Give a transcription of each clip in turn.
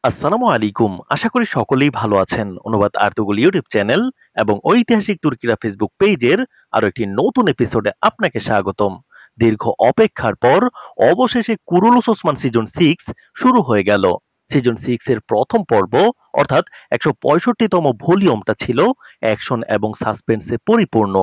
আসসালামু আলাইকুম। আশা করি সকলেই ভালো আছেন। অনুবাদ আর্তুগল ইউটিউব চ্যানেল এবং ঐতিহাসিক তুর্কিরা ফেসবুক পেজের আরো একটি নতুন এপিসোডে আপনাকে স্বাগতম। দীর্ঘ অপেক্ষার পর অবশেষে কুরুলুস ওসমান সিজন 6 শুরু হয়ে গেল। সিজন 6 এর প্রথম পর্ব অর্থাৎ ১৬৫তম ভলিউমটা ছিল অ্যাকশন এবং সাসপেন্সে পরিপূর্ণ।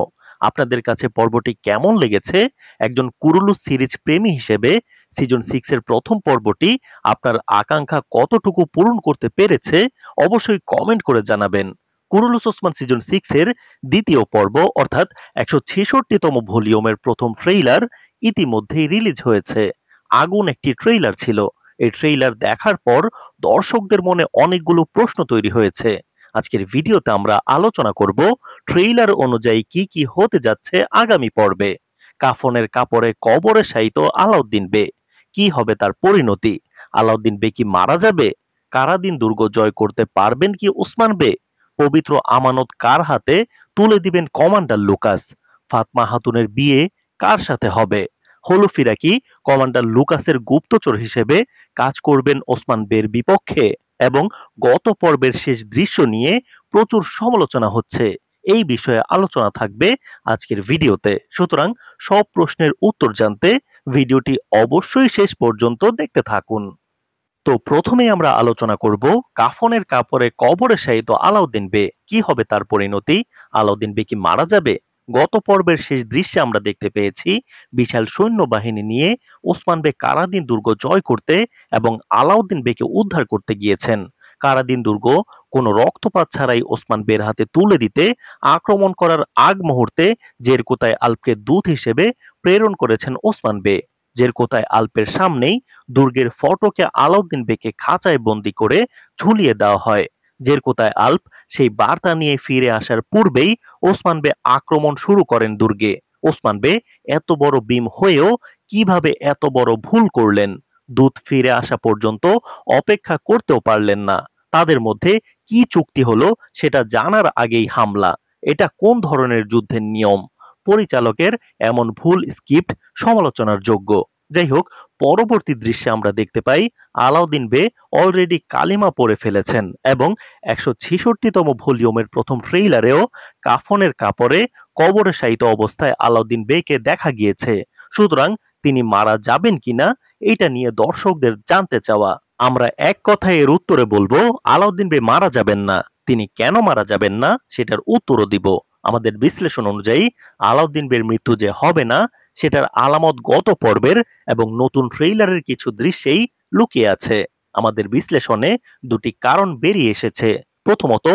আপনাদের কাছে পর্বটি কেমন লেগেছে? একজন কুরুলুস সিরিজ প্রেমী হিসেবে সিজন 6 এর প্রথম পর্বটি আপনার আকাঙ্ক্ষা কতটুকু পূরণ করতে পেরেছে অবশ্যই কমেন্ট করে জানাবেন। কুরুলুস ওসমান সিজন 6 এর দ্বিতীয় পর্ব অর্থাৎ ১৬৬তম ভলিউমের প্রথম ট্রেইলার ইতিমধ্যেই রিলিজ হয়েছে। আগুন একটি ট্রেইলার ছিল। এই ট্রেইলার দেখার পর দর্শকদের মনে অনেকগুলো প্রশ্ন তৈরি হয়েছে। আজকের ভিডিওতে আমরা আলোচনা করব ট্রেইলার অনুযায়ী কি কি হতে যাচ্ছে আগামী পর্বে। কাফনের কাপড়ে কবরে শায়িত আলাউদ্দিন বে, কি হবে তার পরিণতি? আলাউদ্দিন বে কি মারা যাবে? কারাদিন দুর্গ জয় করতে পারবেন কি ওসমান বে? পবিত্র আমানত কার হাতে তুলে দিবেন কমান্ডার লুকাস? ফাতমা খাতুনের বিয়ে কার সাথে হবে? হলুফিরা কি কমান্ডার লুকাসের গুপ্তচর হিসেবে কাজ করবেন ওসমান বের বিপক্ষে? এবং গত পর্বের শেষ দৃশ্য নিয়ে প্রচুর সমালোচনা হচ্ছে। এই বিষয়ে আলোচনা থাকবে আজকের ভিডিওতে। সুতরাং সব প্রশ্নের উত্তর জানতে ভিডিওটি অবশ্যই শেষ পর্যন্ত দেখতে থাকুন। তো প্রথমেই আমরা আলোচনা করব কাফনের কাপড়ে কবরে শায়িত আলাউদ্দিন বে, কি হবে তার পরিণতি? আলাউদ্দিন বে কি মারা যাবে? গত পর্বের শেষ দৃশ্যে আমরা দেখতে পেয়েছি বিশাল সৈন্যবাহিনী নিয়ে ওসমান বে কারাদিন দুর্গ জয় করতে এবং আলাউদ্দিন বেকে উদ্ধার করতে গিয়েছেন। কারাদিন দুর্গ কোনো রক্তপাত ছাড়াই ওসমান বের হাতে তুলে দিতে আক্রমণ করার আগ মুহূর্তে জেরকুতায় আল্পকে দূত হিসেবে প্রেরণ করেছেন ওসমান বে। জেরকুতায় আল্পের সামনেই দুর্গের ফটকে আলাউদ্দিন বেকে খাঁচায় বন্দী করে ঝুলিয়ে দেওয়া হয়। জেরকুতায় আল্প সেই বার্তা নিয়ে ফিরে আসার পূর্বেই ওসমান বে আক্রমণ শুরু করেন দুর্গে। ওসমান বে এত বড় ভীম হয়েও কিভাবে এত বড় ভুল করলেন? দূত ফিরে আসা পর্যন্ত অপেক্ষা করতেও পারলেন না। তাদের মধ্যে কি চুক্তি হলো সেটা জানার আগেই হামলা। এটা কোন ধরনের যুদ্ধের নিয়ম? পরিচালকের এমন ভুল স্ক্রিপ্ট সমালোচনার যোগ্য। যাই হোক, পরবর্তী দৃশ্যে আমরা দেখতে পাই আলাউদ্দিন বে অলরেডি কালিমা পড়ে ফেলেছেন এবং ১৬৬তম ভলিউমের প্রথম ট্রেইলারেও কাফনের কাপড়ে কবরে শায়িত অবস্থায় আলাউদ্দিন বেকে দেখা গিয়েছে। সুতরাং তিনি মারা যাবেন কিনা এটা নিয়ে দর্শকদের জানতে চাওয়া। আমরা এক কথায় এর উত্তরে বলবো আলাউদ্দিন বে মারা যাবেন না। তিনি কেন মারা যাবেন না সেটার উত্তরও দিব। আমাদের বিশ্লেষণ অনুযায়ী আলাউদ্দিন বের মৃত্যু যে হবে না সেটার আলামত গত পর্বের এবং নতুন ট্রেইলারের কিছু দৃশ্যেই লুকিয়ে আছে। আমাদের বিশ্লেষণে দুটি কারণ বেরিয়ে এসেছে। প্রথমত,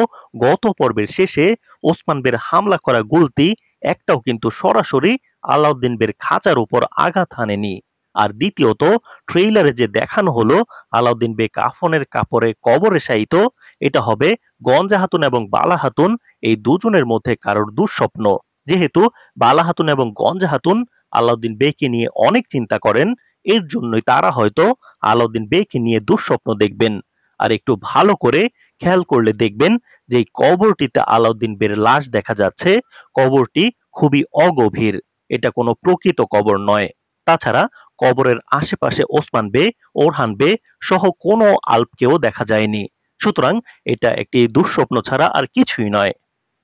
গত পর্বের শেষে ওসমান বের হামলা করা গুলতি একটাও কিন্তু সরাসরি আলাউদ্দিন বের খাঁচার উপর আঘাত হানেনি। আর দ্বিতীয়ত, ট্রেইলারে যে দেখানো হলো আলাউদ্দিন বে কাফনের কাপড়ে কবরে শায়িত, এটা হবে গঞ্জা হাতুন এবং বালা হাতুন এই দুজনের মধ্যে কারোর দুঃস্বপ্ন। যেহেতু বালা হাতুন এবং গঞ্জা হাতুন আলাউদ্দিন বেকে নিয়ে অনেক চিন্তা করেন, এর জন্যই তারা হয়তো আলাউদ্দিন বেকে নিয়ে দুঃস্বপ্ন দেখবেন। আর একটু ভালো করে খেয়াল করলে দেখবেন যে এই কবরটিতে আলাউদ্দিন বের লাশ দেখা যাচ্ছে। কবরটি খুবই অগভীর, এটা কোনো প্রকৃত কবর নয়। তাছাড়া কবরের আশেপাশে ওসমান বে, ওরহান বে সহ কোনো আল্পকেও দেখা যায়নি। সুতরাং এটা একটি দুঃস্বপ্ন ছাড়া আর কিছুই নয়।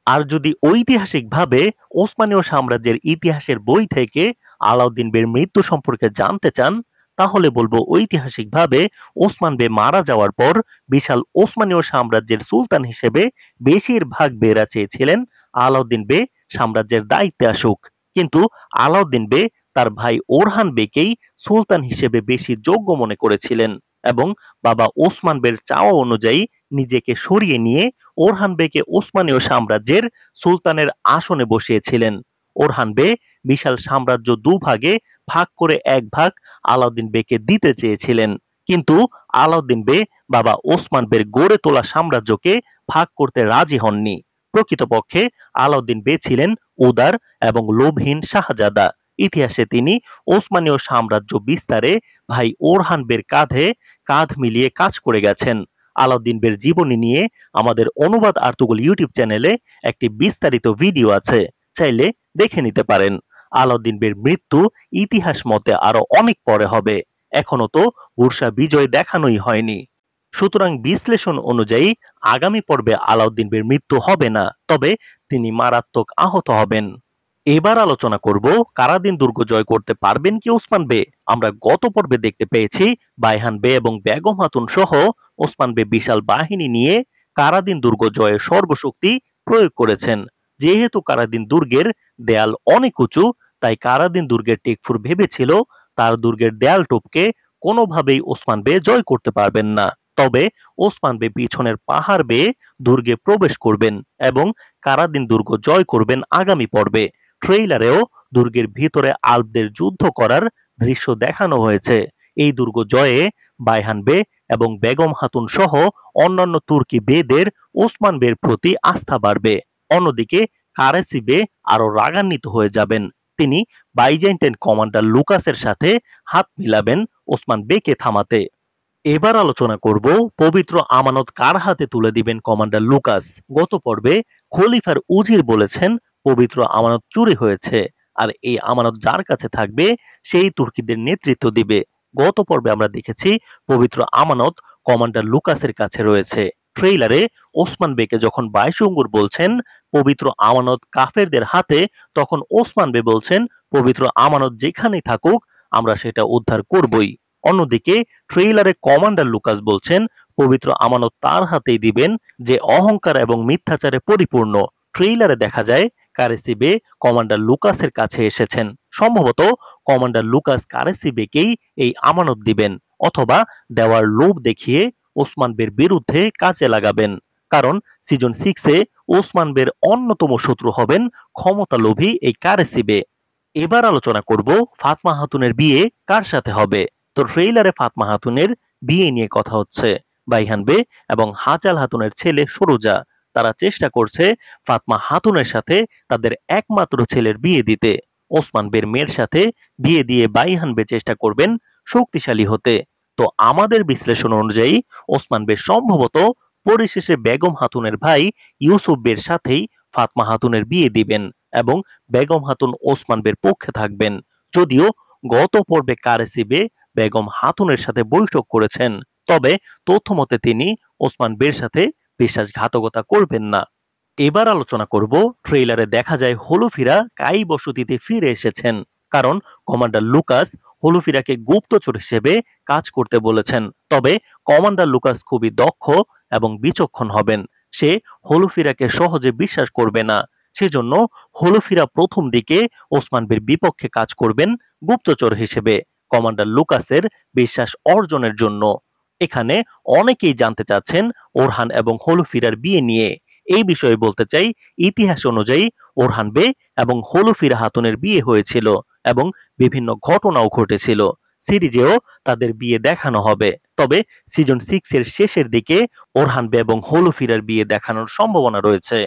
আর যদি ঐতিহাসিকভাবে ওসমানীয় সাম্রাজ্যের ইতিহাসের বই থেকে আলাউদ্দিন বের মৃত্যু সম্পর্কে জানতে চান, তাহলে বলবো ঐতিহাসিকভাবে ওসমান বে মারা যাওয়ার পর বিশাল ওসমানীয় সাম্রাজ্যের সুলতান হিসেবে বেশিরভাগ বেরা চেয়েছিলেন আলাউদ্দিন বে সাম্রাজ্যের দায়িত্বে আসুক। কিন্তু আলাউদ্দিন বে তার ভাই ওরহান বেকেই সুলতান হিসেবে বেশি যোগ্য মনে করেছিলেন এবং বাবা ওসমান বের চাওয়া অনুযায়ী নিজেকে সরিয়ে নিয়ে ওরহান বেকে ওসমানীয় সাম্রাজ্যের সুলতানের আসনে বসিয়েছিলেন। ওরহান বে বিশাল সাম্রাজ্য দুভাগে ভাগ করে এক ভাগ আলাউদ্দিন বেকে দিতে চেয়েছিলেন। কিন্তু আলাউদ্দিন বে বাবা ওসমান বের গড়ে তোলা সাম্রাজ্যকে ভাগ করতে রাজি হননি। প্রকৃতপক্ষে আলাউদ্দিন বে ছিলেন উদার এবং লোভহীন শাহজাদা। ইতিহাসে তিনি ওসমানীয় সাম্রাজ্য বিস্তারে ভাই ওরহান বের কাঁধে কাঁধ মিলিয়ে কাজ করে গেছেন। আলাউদ্দিন বের জীবনী নিয়ে আমাদের অনুবাদ আর্তুগল ইউটিউব চ্যানেলে একটি বিস্তারিত ভিডিও আছে, চাইলে দেখে নিতে পারেন। আলাউদ্দিন বের মৃত্যু ইতিহাস মতে আরো অনেক পরে হবে। এখনো তো বুরসা বিজয় দেখানোই হয়নি। সুতরাং বিশ্লেষণ অনুযায়ী আগামী পর্বে আলাউদ্দিন বের মৃত্যু হবে না, তবে তিনি মারাত্মক আহত হবেন। এবার আলোচনা করব কারাদিন দুর্গ জয় করতে পারবেন কি ওসমান বে। আমরা গত পর্বে দেখতে পেয়েছি বাইহান বে এবং বেগম হাতুন সহ ওসমান বে বিশাল বাহিনী নিয়ে কারাদিন দুর্গ জয়ের সর্বশক্তি প্রয়োগ করেছেন। যেহেতু কারাদিন দুর্গের দেয়াল অনেক উঁচু, তাই কারাদিন দুর্গের টেকফুর ভেবেছিল তার দুর্গের দেয়াল টপকে কোনোভাবেই ওসমান বে জয় করতে পারবেন না। তবে ওসমান বে পিছনের পাহাড় বেয়ে দুর্গে প্রবেশ করবেন এবং কারাদিন দুর্গ জয় করবেন আগামী পর্বে। ট্রেইলারেও দুর্গের ভিতরে আল্পদের যুদ্ধ করার দৃশ্য দেখানো হয়েছে। এই দুর্গ জয়ে বাইহান বে এবং বেগম হাতুন সহ অন্যান্য তুর্কি বেদের ওসমান বের প্রতি আস্থা বাড়বে। অন্যদিকে কারেসি বে আরো রাগান্বিত হয়ে যাবেন। তিনি বাইজেন্টাইন কমান্ডার লুকাসের সাথে হাত মিলাবেন ওসমান বেকে থামাতে। এবার আলোচনা করব পবিত্র আমানত কার হাতে তুলে দিবেন কমান্ডার লুকাস। গত পর্বে খলিফার উজির বলেছেন পবিত্র আমানত চুরি হয়েছে, আর এই আমানত যার কাছে থাকবে সেই তুর্কিদের নেতৃত্ব দিবে। গত পর্বে আমরা দেখেছি পবিত্র আমানত কমান্ডার লুকাসের কাছে রয়েছে। ট্রেইলারে ওসমান বেকে যখন বাইশুঙ্গুর বলছেন পবিত্র আমানত কাফেরদের হাতে, তখন ওসমান বে বলছেন পবিত্র আমানত যেখানেই থাকুক আমরা সেটা উদ্ধার করবই। অন্যদিকে ট্রেইলারে কমান্ডার লুকাস বলছেন পবিত্র আমানত তার হাতেই দিবেন যে অহংকার এবং মিথ্যাচারে পরিপূর্ণ। ট্রেইলারে দেখা যায় কারেসিবে কমান্ডার লুকাসের কাছে এসেছেন। সম্ভবত কমান্ডার লুকাস কারেসিবেকেই এই আমানত দিবেন, অথবা দেওয়ার লোভ দেখিয়ে ওসমান বের বিরুদ্ধে কাজে লাগাবেন। কারণ সিজন 6-এ ওসমান বের অন্যতম শত্রু হবেন ক্ষমতালোভী এই কারেসিবে। এবার আলোচনা করব ফাতমা হাতুনের বিয়ে কার সাথে হবে। তো ট্রেইলারে ফাতমা হাতুনের বিয়ে নিয়ে কথা হচ্ছে। বাইহান বে এবং হাজাল হাতুনের ছেলে সরুজা তারা চেষ্টা করছে ফাতমা হাতুনের সাথে তাদের একমাত্র ছেলের বিয়ে দিতে। ওসমান বের মেয়ের সাথে বিয়ে দিয়ে বাইহান বে চেষ্টা করবেন শক্তিশালী হতে। তো আমাদের বিশ্লেষণ অনুযায়ী ওসমান বে সম্ভবত পরিশেষে বেগম হাতুনের ভাই ইউসুফ বের সাথেই ফাতমা হাতুনের বিয়ে দিবেন এবং বেগম হাতুন ওসমান বের পক্ষে থাকবেন। যদিও গত পর্বে কারেসিবে বেগম হাতুনের সাথে বৈঠক করেছেন, তবে তথ্যমতে তিনি ওসমান বের সাথে বিশ্বাসঘাতকতা করবেন না। এবার আলোচনা করব ট্রেইলারে দেখা যায় হলুফিরা কাই বসতিতে ফিরে এসেছেন, কারণ কমান্ডার লুকাস হলুফিরাকে গুপ্তচর হিসেবে কাজ করতে বলেছেন। তবে কমান্ডার লুকাস খুবই দক্ষ এবং বিচক্ষণ হবেন। সে হলুফিরাকে সহজে বিশ্বাস করবে না। সেজন্য হলুফিরা প্রথম দিকে ওসমান বের বিপক্ষে কাজ করবেন গুপ্তচর হিসেবে কমান্ডার লুকাসের বিশ্বাস অর্জনের জন্য। এখানে অনেকেই জানতে চাচ্ছেন ওরহান এবং হলুফিরার বিয়ে নিয়ে। এই বিষয়ে বলতে চাই, ইতিহাস অনুযায়ী ওরহান বে এবং হলুফিরা হাতুনের বিয়ে হয়েছিল এবং বিভিন্ন ঘটনাও ঘটেছিল। সিরিজেও তাদের বিয়ে দেখানো হবে। তবে সিজন 6 এর শেষের দিকে ওরহান বে এবং হলুফিরার বিয়ে দেখানোর সম্ভাবনা রয়েছে।